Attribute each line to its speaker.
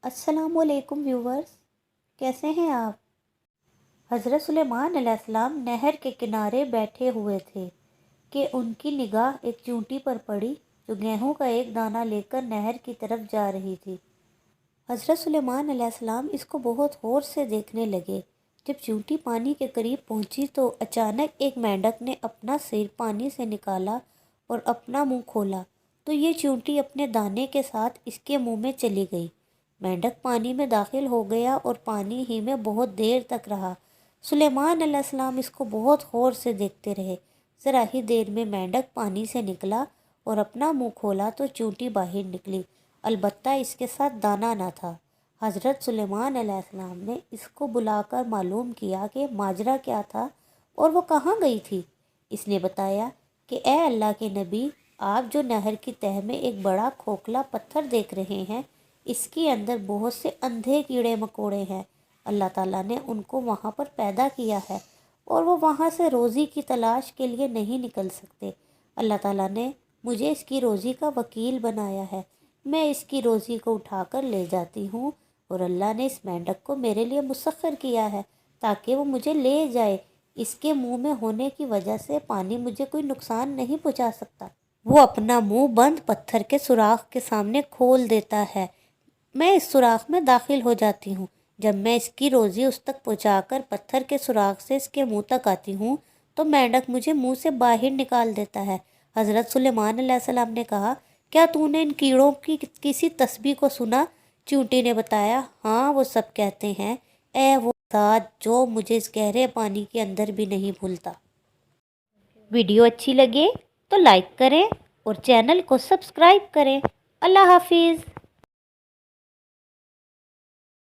Speaker 1: السلام علیکم ویورز، کیسے ہیں آپ؟ حضرت سلیمان علیہ السلام نہر کے کنارے بیٹھے ہوئے تھے کہ ان کی نگاہ ایک چونٹی پر پڑی جو گیہوں کا ایک دانہ لے کر نہر کی طرف جا رہی تھی۔ حضرت سلیمان علیہ السلام اس کو بہت غور سے دیکھنے لگے۔ جب چونٹی پانی کے قریب پہنچی تو اچانک ایک مینڈک نے اپنا سر پانی سے نکالا اور اپنا منہ کھولا تو یہ چونٹی اپنے دانے کے ساتھ اس کے منہ میں چلی گئی۔ مینڈک پانی میں داخل ہو گیا اور پانی ہی میں بہت دیر تک رہا۔ سلیمان علیہ السلام اس کو بہت غور سے دیکھتے رہے۔ ذرا ہی دیر میں مینڈک پانی سے نکلا اور اپنا منہ کھولا تو چونٹی باہر نکلی، البتہ اس کے ساتھ دانہ نہ تھا۔ حضرت سلیمان علیہ السلام نے اس کو بلا کر معلوم کیا کہ ماجرا کیا تھا اور وہ کہاں گئی تھی۔ اس نے بتایا کہ اے اللہ کے نبی، آپ جو نہر کی تہہ میں ایک بڑا کھوکھلا پتھر دیکھ رہے ہیں، اس کے اندر بہت سے اندھے کیڑے مکوڑے ہیں۔ اللہ تعالیٰ نے ان کو وہاں پر پیدا کیا ہے اور وہ وہاں سے روزی کی تلاش کے لیے نہیں نکل سکتے۔ اللہ تعالیٰ نے مجھے اس کی روزی کا وکیل بنایا ہے۔ میں اس کی روزی کو اٹھا کر لے جاتی ہوں اور اللہ نے اس مینڈک کو میرے لیے مسخر کیا ہے تاکہ وہ مجھے لے جائے۔ اس کے منہ میں ہونے کی وجہ سے پانی مجھے کوئی نقصان نہیں پہنچا سکتا۔ وہ اپنا منہ بند پتھر کے سوراخ کے سامنے کھول دیتا ہے، میں اس سوراخ میں داخل ہو جاتی ہوں۔ جب میں اس کی روزی اس تک پہنچا کر پتھر کے سوراخ سے اس کے منہ تک آتی ہوں تو مینڈک مجھے منہ سے باہر نکال دیتا ہے۔ حضرت سلیمان علیہ السلام نے کہا، کیا تو نے ان کیڑوں کی کسی تسبیح کو سنا؟ چونٹی نے بتایا، ہاں، وہ سب کہتے ہیں، اے وہ ذات جو مجھے اس گہرے پانی کے اندر بھی نہیں بھولتا۔ ویڈیو اچھی لگے تو لائک کریں اور چینل کو سبسکرائب کریں۔ اللہ حافظ۔